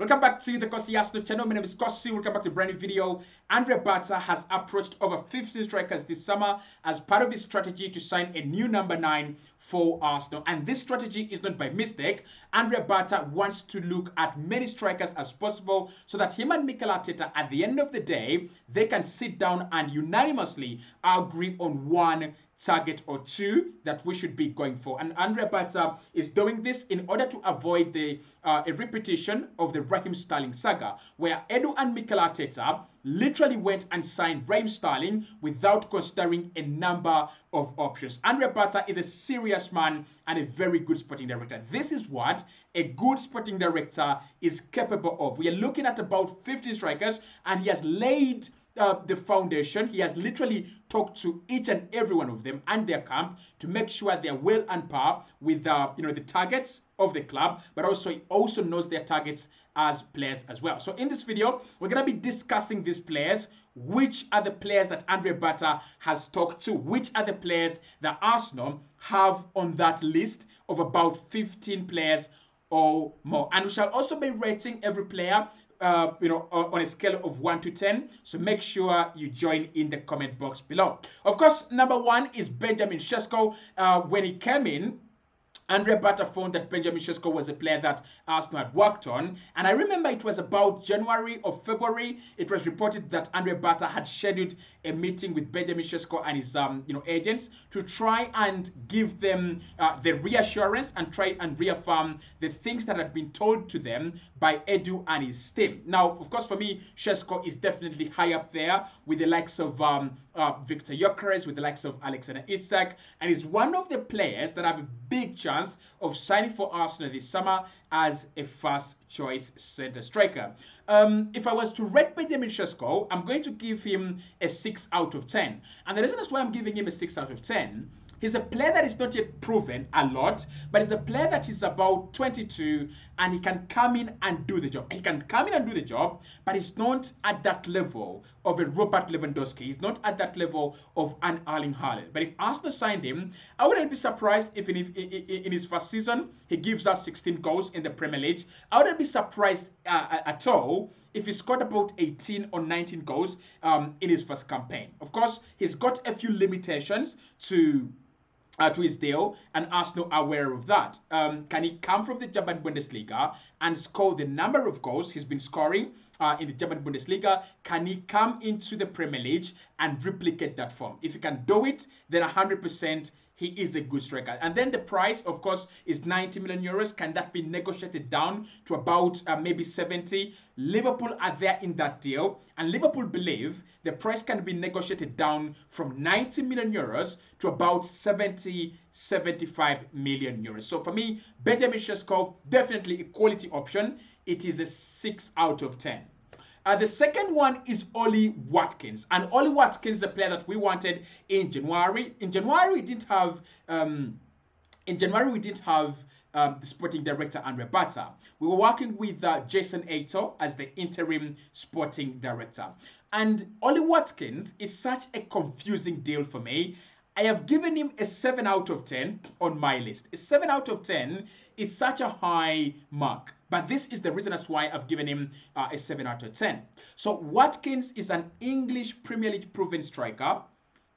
Welcome back to the Kosi Arsenal channel. My name is Kosi. Welcome back to a brand new video. Andre Bata has approached over 15 strikers this summer as part of his strategy to sign a new number 9 for Arsenal. And this strategy is not by mistake. Andre Bata wants to look at many strikers as possible so that him and Mikel Arteta, at the end of the day, they can sit down and unanimously agree on one target or two that we should be going for. And Andre Bata is doing this in order to avoid a repetition of the Raheem Sterling saga, where Edu and Mikel Arteta literally went and signed Raheem Sterling without considering a number of options. Andre Bata is a serious man and a very good sporting director. This is what a good sporting director is capable of. We are looking at about 50 strikers, and he has laid the foundation. He has literally talked to each and every one of them and their camp to make sure they're well on par with the targets of the club, but also he also knows their targets as players as well. So in this video, we're going to be discussing these players. Which are the players that Andre Bata has talked to? Which are the players that Arsenal have on that list of about 15 players or more? And we shall also be rating every player on a scale of 1 to 10. So make sure you join in the comment box below. Of course, number 1 is Benjamin Sesko. When he came in, Andre Bata found that Benjamin Sesko was a player that Arsenal had worked on. And I remember it was about January or February. It was reported that Andre Bata had scheduled a meeting with Benjamin Sesko and his agents to try and give them the reassurance and try and reaffirm the things that had been told to them by Edu and his team. Now, of course, for me, Sesko is definitely high up there with the likes of Viktor Gyokeres, with the likes of Alexander Isak, and is one of the players that have a big chance of signing for Arsenal this summer as a first choice center striker. If I was to rate Benjamin Sesko, I'm going to give him a 6 out of 10. And the reason that's why I'm giving him a 6 out of 10, he's a player that is not yet proven a lot, but he's a player that is about 22 and he can come in and do the job. He can come in and do the job, but he's not at that level of a Robert Lewandowski. He's not at that level of an Erling Haaland. But if Arsenal signed him, I wouldn't be surprised if in his first season he gives us 16 goals in the Premier League. I wouldn't be surprised at all if he scored about 18 or 19 goals in his first campaign. Of course, he's got a few limitations to his deal, and Arsenal are aware of that. Can he come from the German Bundesliga and score the number of goals he's been scoring in the German Bundesliga? Can he come into the Premier League and replicate that form? If he can do it, then 100% he is a good striker. And then the price, of course, is 90 million euros. Can that be negotiated down to about maybe 70? Liverpool are there in that deal, and Liverpool believe the price can be negotiated down from 90 million euros to about 70, 75 million euros. So for me, Benjamin Sesko, definitely a quality option. It is a 6 out of 10. The second one is Ollie Watkins, and Ollie Watkins is a player that we wanted in January. In January, we didn't have the sporting director Andre Bata. We were working with Jason Aito as the interim sporting director, and Ollie Watkins is such a confusing deal for me. I have given him a 7 out of 10 on my list. A 7 out of 10 is such a high mark, but this is the reason as why I've given him a 7 out of 10. So Watkins is an English Premier League proven striker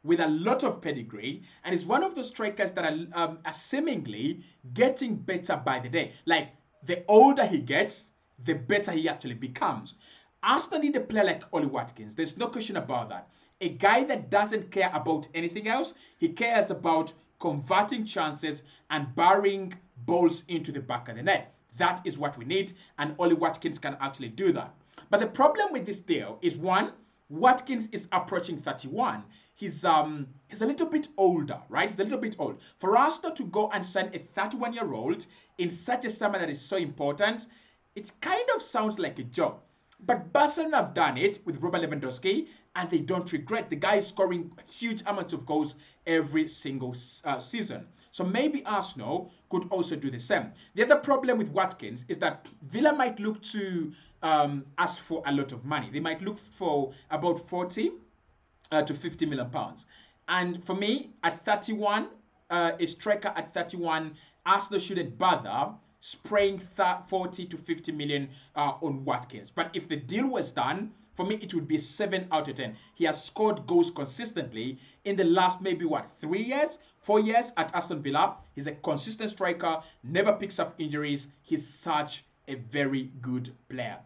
with a lot of pedigree, and is one of those strikers that are seemingly getting better by the day. Like, the older he gets, the better he actually becomes. Arsenal need a player like Ollie Watkins. There's no question about that. A guy that doesn't care about anything else. He cares about converting chances and burying balls into the back of the net. That is what we need, and Ollie Watkins can actually do that. But the problem with this deal is, one, Watkins is approaching 31. He's a little bit older, right? He's a little bit old. For Arsenal to go and sign a 31-year-old in such a summer that is so important, it kind of sounds like a joke. But Barcelona have done it with Robert Lewandowski, and they don't regret. The guy is scoring huge amounts of goals every single season. So maybe Arsenal could also do the same. The other problem with Watkins is that Villa might look to ask for a lot of money. They might look for about 40 to 50 million pounds. And for me, at 31, a striker at 31, Arsenal shouldn't bother spraying 40 to 50 million on Watkins. But if the deal was done, for me, it would be 7 out of 10. He has scored goals consistently in the last maybe, 3 years, 4 years at Aston Villa. He's a consistent striker, never picks up injuries. He's such a very good player.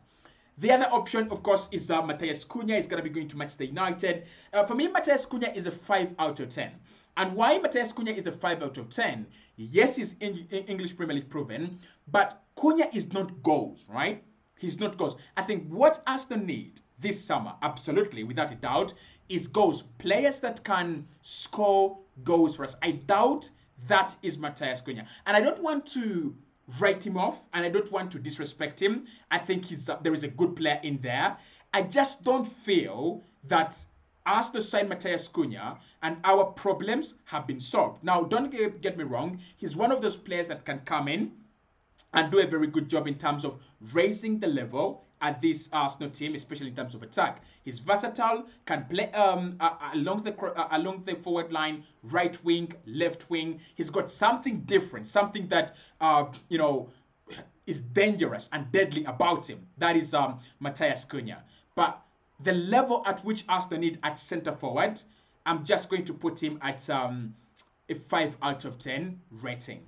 The other option, of course, is Matheus Cunha. He's going to be going to Manchester United. For me, Matheus Cunha is a 5 out of 10. And why Matheus Cunha is a 5 out of 10? Yes, he's English Premier League proven, but Cunha is not goals, right? He's not goals. I think what Aston need this summer, absolutely, without a doubt, is goals. Players that can score goals for us. I doubt that is Matheus Cunha. And I don't want to write him off, and I don't want to disrespect him. I think there is a good player in there. I just don't feel that as to sign Matheus Cunha and our problems have been solved. Now, don't get me wrong. He's one of those players that can come in and do a very good job in terms of raising the level at this Arsenal team, especially in terms of attack. He's versatile, can play along the forward line, right wing, left wing. He's got something different, something that is dangerous and deadly about him. That is Matheus Cunha. But the level at which Arsenal need at centre forward, I'm just going to put him at a 5 out of 10 rating.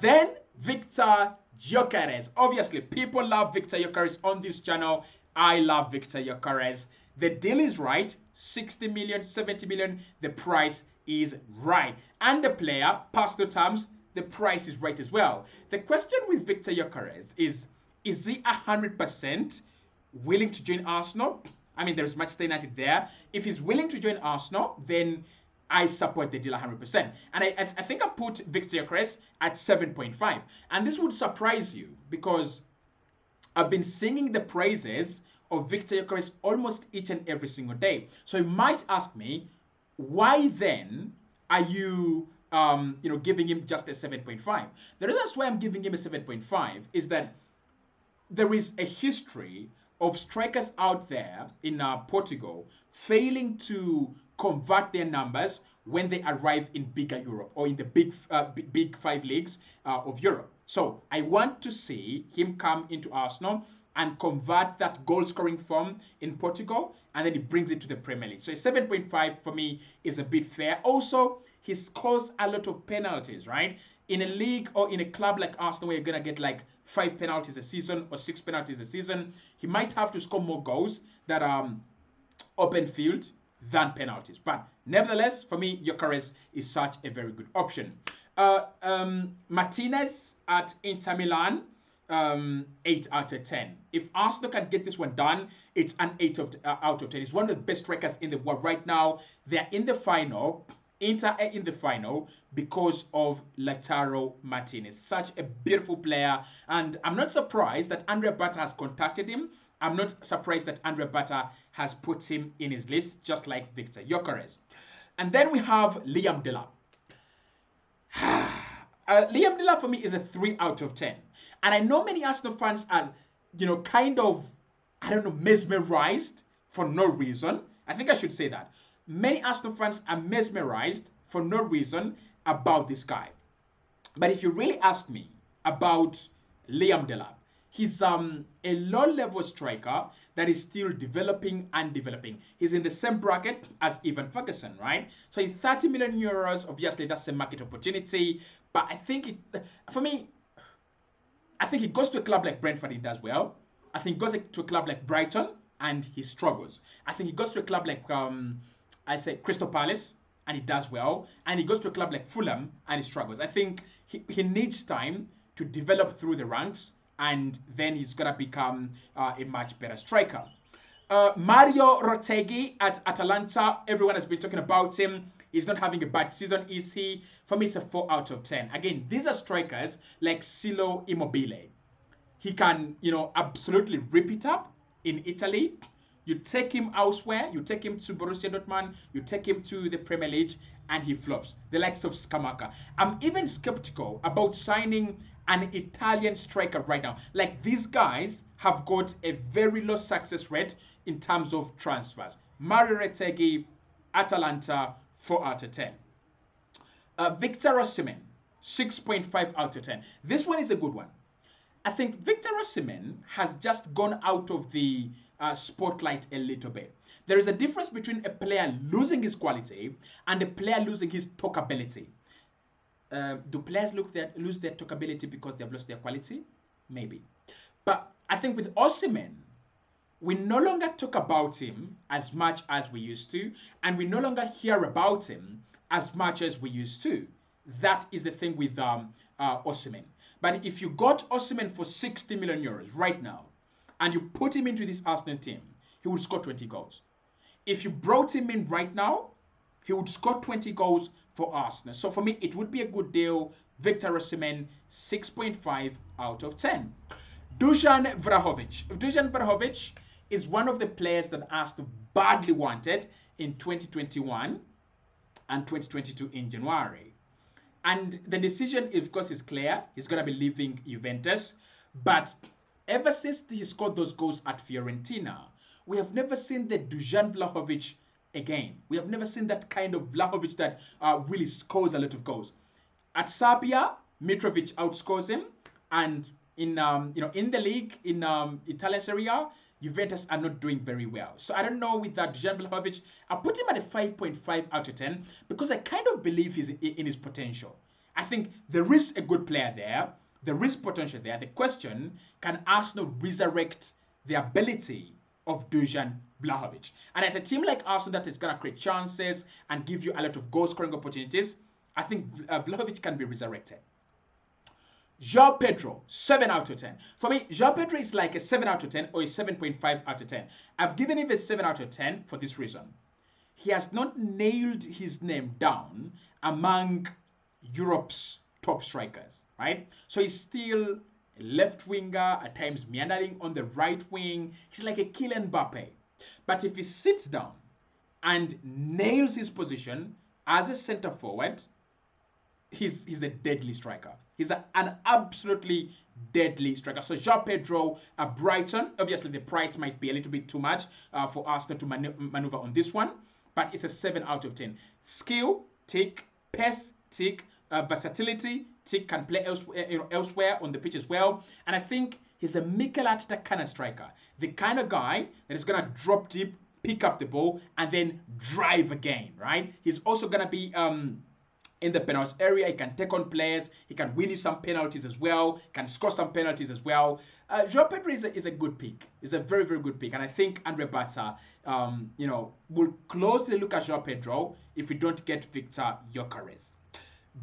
Then Viktor Gyokeres. Obviously, people love Viktor Gyokeres on this channel. I love Viktor Gyokeres. The deal is right. 60 million, 70 million. The price is right. And the player, personal terms, the price is right as well. The question with Viktor Gyokeres is he 100% willing to join Arsenal? I mean, there's Manchester United there. If he's willing to join Arsenal, then I support the deal 100%. And I think I put Viktor Gyokeres at 7.5. And this would surprise you because I've been singing the praises of Viktor Gyokeres almost each and every single day. So you might ask me, why then are you giving him just a 7.5? The reason why I'm giving him a 7.5 is that there is a history of strikers out there in Portugal failing to convert their numbers when they arrive in bigger Europe or in the big 5 leagues of Europe. So I want to see him come into Arsenal and convert that goal-scoring form in Portugal, and then he brings it to the Premier League. So a 7.5 for me is a bit fair. Also, he scores a lot of penalties, right? In a league or in a club like Arsenal where you're going to get like 5 penalties a season or 6 penalties a season, he might have to score more goals that are open field than penalties. But nevertheless, for me, Gyokerez is such a very good option. Martinez at Inter Milan, 8 out of 10. If Arsenal can get this one done, it's an 8 out of 10. He's one of the best strikers in the world right now. They're in the final. Inter are in the final because of Lautaro Martinez. Such a beautiful player. And I'm not surprised that Andre Bata has contacted him. I'm not surprised that Andre Bata has put him in his list, just like Viktor Gyokeres. And then we have Liam Delap. Liam Delap for me is a 3 out of 10. And I know many Arsenal fans are, kind of, mesmerized for no reason. I think I should say that. Many Arsenal fans are mesmerized for no reason about this guy. But if you really ask me about Liam Delap, he's a low-level striker that is still developing and developing. He's in the same bracket as Ivan Ferguson, right? So in 30 million euros, obviously that's a market opportunity. But I think he goes to a club like Brentford, he does well. I think he goes to a club like Brighton, and he struggles. I think he goes to a club like, Crystal Palace, and he does well. And he goes to a club like Fulham, and he struggles. I think he needs time to develop through the ranks, and then he's going to become a much better striker. Mario Retegui at Atalanta, everyone has been talking about him. He's not having a bad season, is he? For me, it's a 4 out of 10. Again, these are strikers like Silo Immobile. He can, absolutely rip it up in Italy. You take him elsewhere, you take him to Borussia Dortmund, you take him to the Premier League, and he flops. The likes of Scamacca. I'm even skeptical about signing an Italian striker right now. Like, these guys have got a very low success rate in terms of transfers. Mario Retegui, Atalanta, 4 out of 10. Viktor Osimhen. 6.5 out of 10. This one is a good one. I think Viktor Osimhen has just gone out of the spotlight a little bit. There is a difference between a player losing his quality and a player losing his talkability. Do players lose their talkability because they've lost their quality? Maybe. But I think with Osimhen, we no longer talk about him as much as we used to, and we no longer hear about him as much as we used to. That is the thing with Osimhen. But if you got Osimhen for 60 million euros right now, and you put him into this Arsenal team, he would score 20 goals. If you brought him in right now, he would score 20 goals for Arsenal. So for me, it would be a good deal. Viktor Osimhen, 6.5 out of 10. Dusan Vlahovic. Dusan Vlahovic is one of the players that Arsenal badly wanted in 2021 and 2022 in January. And the decision, of course, is clear. He's going to be leaving Juventus. But ever since he scored those goals at Fiorentina, we have never seen the Dusan Vlahovic again. We have never seen that kind of Vlahovic that really scores a lot of goals. At Serbia, Mitrovic outscores him, and in the league in Italian Serie A, Juventus are not doing very well. So I don't know with that Dusan Vlahovic. I put him at a 5.5 out of 10 because I kind of believe he's in his potential. I think there is a good player there. There is potential there. The question, can Arsenal resurrect the ability of Dusan Vlahovic? And at a team like Arsenal that is going to create chances and give you a lot of goal-scoring opportunities, I think Vlahovic can be resurrected. Joao Pedro, 7 out of 10. For me, Joao Pedro is like a 7 out of 10 or a 7.5 out of 10. I've given him a 7 out of 10 for this reason. He has not nailed his name down among Europe's top strikers, right? So he's still a left winger, at times meandering on the right wing. He's like a Kylian Mbappe. But if he sits down and nails his position as a center forward, he's a deadly striker. He's an absolutely deadly striker. So Joao Pedro, Brighton, obviously the price might be a little bit too much for Arsenal to maneuver on this one, but it's a 7 out of 10. Skill, tick. Pace, tick. Versatility, tick. Can play elsewhere on the pitch as well. And I think he's a Mikel Arteta kind of striker. The kind of guy that is going to drop deep, pick up the ball, and then drive again, right? He's also going to be in the penalty area. He can take on players. He can win you some penalties as well. Can score some penalties as well. Joao Pedro is a good pick. He's a very, very good pick. And I think Andre Barca, will closely look at Joao Pedro if we don't get Viktor Gyokeres.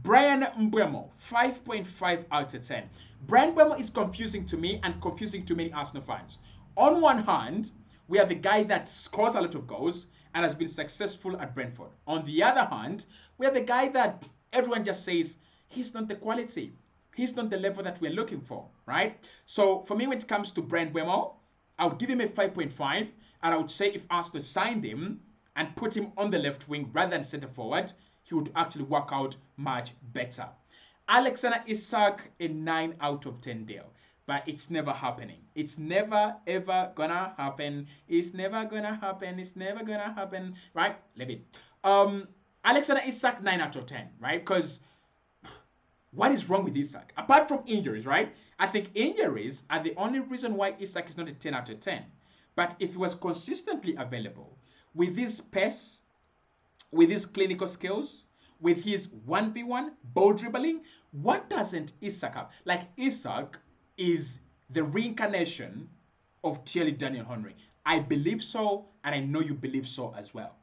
Brian Mbuemo, 5.5 out of 10. Brian Mbuemo is confusing to me and confusing to many Arsenal fans. On one hand, we have a guy that scores a lot of goals and has been successful at Brentford. On the other hand, we have a guy that everyone just says, he's not the quality. He's not the level that we're looking for, right? So for me, when it comes to Brian Mbuemo, I would give him a 5.5. And I would say if Arsenal signed him and put him on the left wing rather than center forward, he would actually work out much better. Alexander Isak, a 9 out of 10 deal. But it's never happening. It's never, ever gonna happen. It's never gonna happen. It's never gonna happen. Right? Leave it. Alexander Isak, 9 out of 10. Right? Because what is wrong with Isak? Apart from injuries, right? I think injuries are the only reason why Isak is not a 10 out of 10. But if he was consistently available, with his pace, with his clinical skills, with his 1v1 ball dribbling, what doesn't Isak have? Like, Isak is the reincarnation of Thierry Daniel Henry. I believe so, and I know you believe so as well.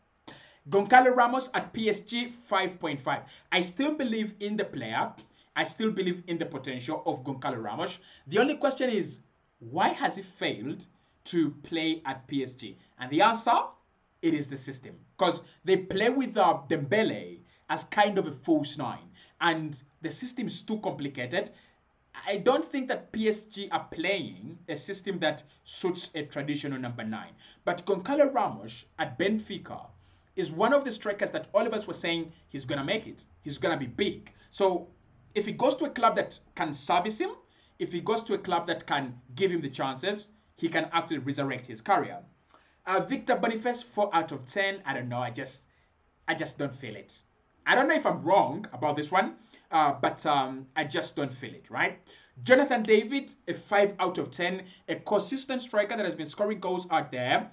Goncalo Ramos at PSG, 5.5. I still believe in the player. I still believe in the potential of Goncalo Ramos. The only question is, why has he failed to play at PSG? And the answer, it is the system. Because they play with Dembele as kind of a false 9. And the system is too complicated. I don't think that PSG are playing a system that suits a traditional number 9. But Goncalo Ramos at Benfica is one of the strikers that all of us were saying he's going to make it. He's going to be big. So if he goes to a club that can service him, if he goes to a club that can give him the chances, he can actually resurrect his career. Victor Boniface, 4 out of 10. I don't know. I just don't feel it. I don't know if I'm wrong about this one. but I just don't feel it, right? Jonathan David, a 5 out of 10. A consistent striker that has been scoring goals out there.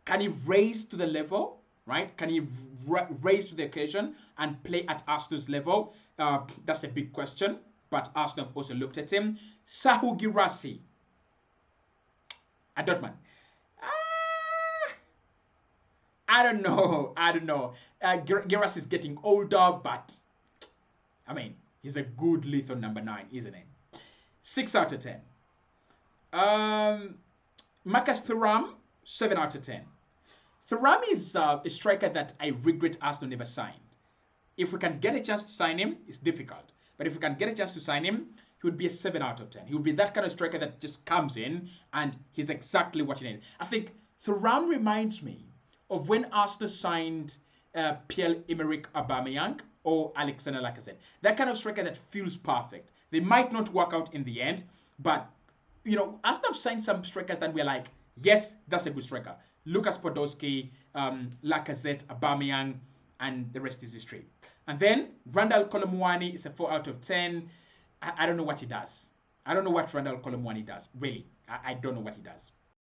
Can he raise to the level, right? Can he raise to the occasion and play at Arsenal's level? That's a big question, but Arsenal have also looked at him. Sahu Girassi at Dortmund. I don't know. I don't know. Girassi is getting older, but I mean, he's a good lethal number 9, isn't he? 6 out of 10. Marcus Thuram, 7 out of 10. Thuram is a striker that I regret Arsenal never signed. If we can get a chance to sign him, it's difficult. But if we can get a chance to sign him, he would be a 7 out of 10. He would be that kind of striker that just comes in and he's exactly what you need. I think Thuram reminds me of when Arsenal signed Pierre-Emerick Aubameyang or Alexander Lacazette. That kind of striker that feels perfect. They might not work out in the end, but, you know, Arsenal have signed some strikers that we're like, yes, that's a good striker. Lucas Podolski, Lacazette, Aubameyang, and the rest is history. And then Randall Kolomwani is a 4 out of 10. I don't know what he does. I don't know what Randall Kolomwani does. Really, I don't know what he does.